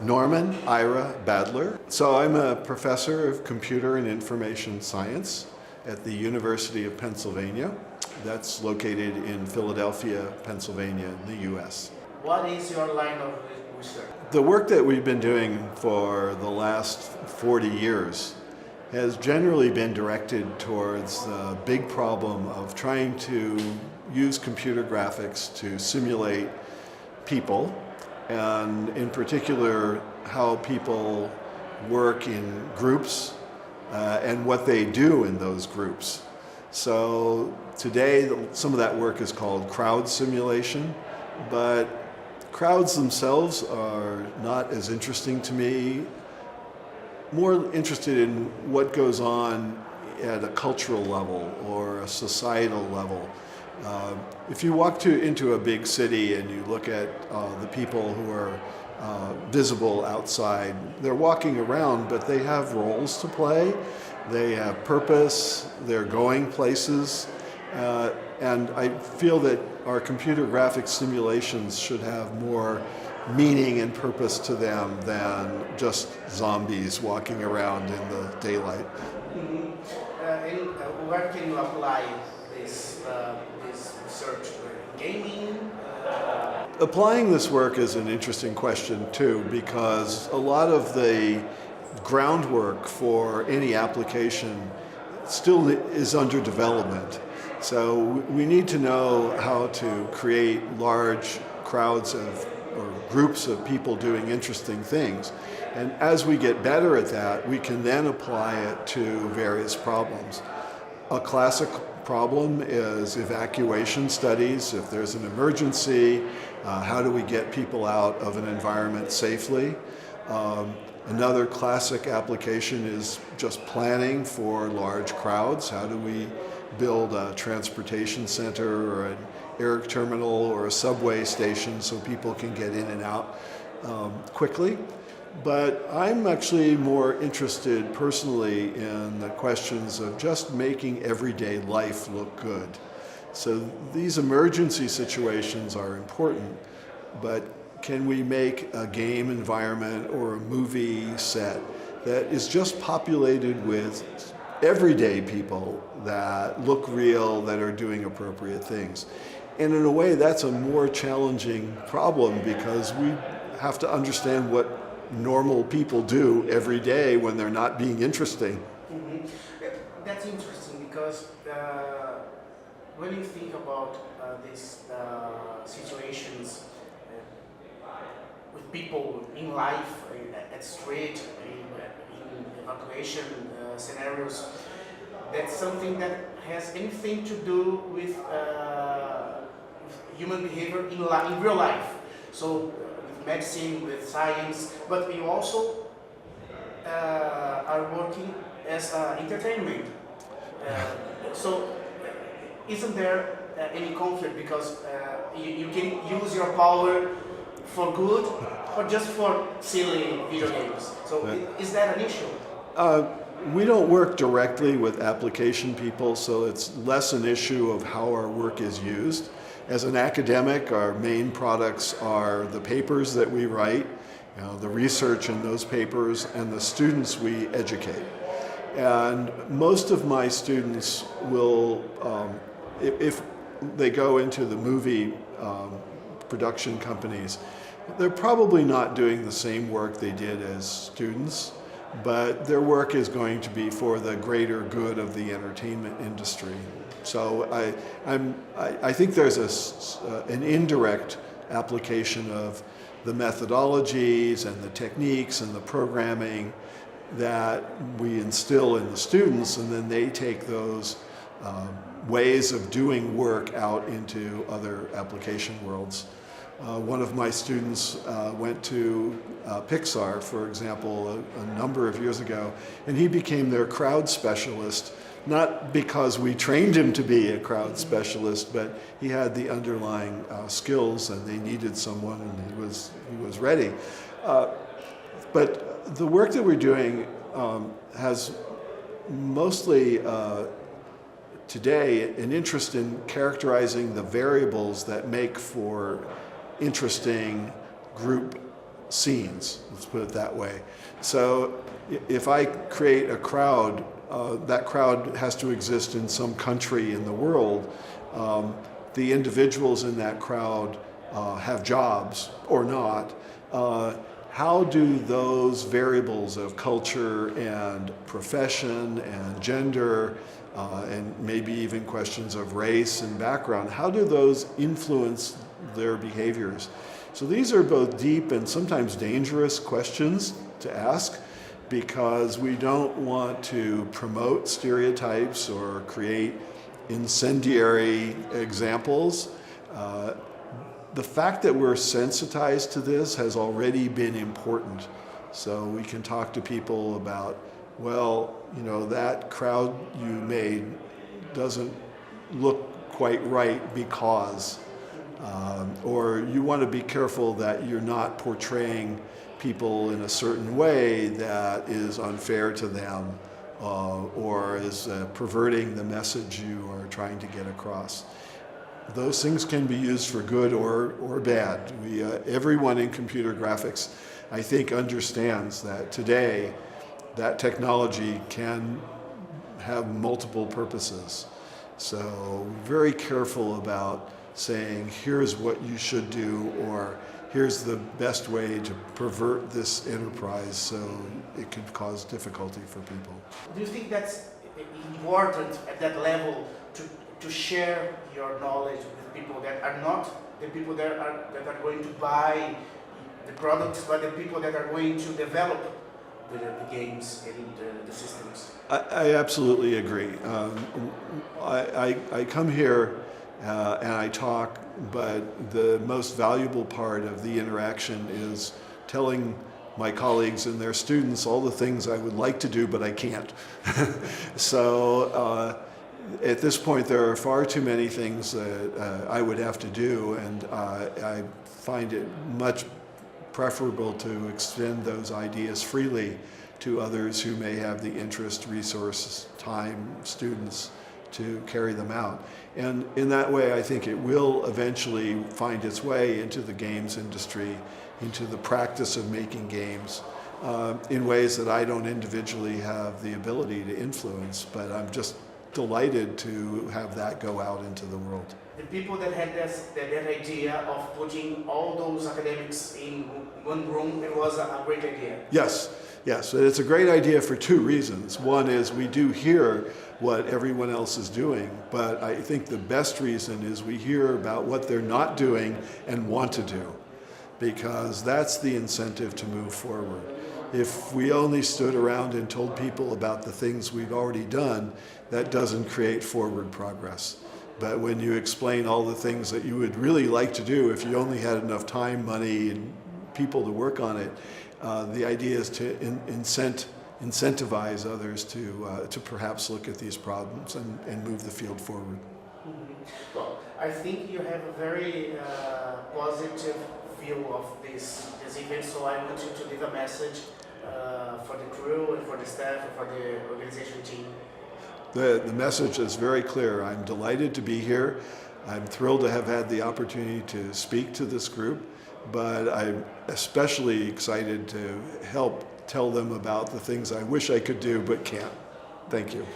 Norman Ira Badler. So I'm a professor of computer and information science at the University of Pennsylvania. That's located in Philadelphia, Pennsylvania, in the US. What is your line of research? The work that we've been doing for the last 40 years has generally been directed towards the big problem of trying to use computer graphics to simulate people, and in particular how people work in groups and what they do in those groups. So today some of that work is called crowd simulation, but crowds themselves are not as interesting to me. More interested in what goes on at a cultural level or a societal level. If you walk into a big city and you look at the people who are visible outside, they're walking around, but they have roles to play. They have purpose, they're going places, and I feel that our computer graphics simulations should have more meaning and purpose to them than just zombies walking around in the daylight. And where can you apply this research? Gaming? Applying this work is an interesting question too, because a lot of the groundwork for any application still is under development. So we need to know how to create large crowds or groups of people doing interesting things. And as we get better at that, we can then apply it to various problems. A classic problem is evacuation studies. If there's an emergency, how do we get people out of an environment safely? Another classic application is just planning for large crowds. How do we build a transportation center or an air terminal or a subway station so people can get in and out quickly? But I'm actually more interested personally in the questions of just making everyday life look good. So these emergency situations are important, but can we make a game environment or a movie set that is just populated with everyday people that look real, that are doing appropriate things? And in a way, that's a more challenging problem because we have to understand what normal people do every day when they're not being interesting. Mm-hmm. That's interesting because when you think about these situations with people in life, at street, in evacuation scenarios, that's something that has anything to do with human behavior in real life. So with medicine, with science, but you also are working as entertainment. So isn't there any conflict because you can use your power for good or just for silly video games? So is that an issue? We don't work directly with application people, so it's less an issue of how our work is used. As an academic, our main products are the papers that we write, the research in those papers, and the students we educate. And most of my students will, if they go into the movie production companies, they're probably not doing the same work they did as students, but their work is going to be for the greater good of the entertainment industry. So I think there's an indirect application of the methodologies and the techniques and the programming that we instill in the students, and then they take those ways of doing work out into other application worlds. One of my students went to Pixar, for example, a number of years ago, and he became their crowd specialist, not because we trained him to be a crowd specialist, but he had the underlying skills and they needed someone and he was ready. But the work that we're doing has mostly today an interest in characterizing the variables that make for interesting group scenes, let's put it that way. So if I create a crowd, that crowd has to exist in some country in the world. The individuals in that crowd have jobs or not. How do those variables of culture and profession and gender and maybe even questions of race and background, how do those influence their behaviors? So these are both deep and sometimes dangerous questions to ask, because we don't want to promote stereotypes or create incendiary examples. The fact that we're sensitized to this has already been important. So we can talk to people about, well, you know, that crowd you made doesn't look quite right because, or you want to be careful that you're not portraying people in a certain way that is unfair to them or is perverting the message you are trying to get across. Those things can be used for good or bad. Everyone in computer graphics, I think, understands that today that technology can have multiple purposes. So very careful about saying, here's what you should do, or here's the best way to pervert this enterprise so it could cause difficulty for people. Do you think that's important at that level to share your knowledge with people that are not the people that are going to buy the products, but the people that are going to develop the games and the systems? I absolutely agree. I come here and I talk, but the most valuable part of the interaction is telling my colleagues and their students all the things I would like to do, but I can't. So at this point, there are far too many things that I would have to do, and I find it much preferable to extend those ideas freely to others who may have the interest, resources, time, students to carry them out. And in that way, I think it will eventually find its way into the games industry, into the practice of making games, in ways that I don't individually have the ability to influence, but I'm just delighted to have that go out into the world. The people that had that idea of putting all those academics in one room, it was a great idea. Yes, and it's a great idea for two reasons. One is we do hear what everyone else is doing, but I think the best reason is we hear about what they're not doing and want to do, because that's the incentive to move forward. If we only stood around and told people about the things we've already done, that doesn't create forward progress. But when you explain all the things that you would really like to do if you only had enough time, money, and people to work on it, the idea is to incentivize others to perhaps look at these problems and move the field forward. Mm-hmm. Well, I think you have a very positive view of this event, so I want you to leave a message for the crew and for the staff and for the organization team. The message is very clear. I'm delighted to be here. I'm thrilled to have had the opportunity to speak to this group, but I'm especially excited to help tell them about the things I wish I could do but can't. Thank you.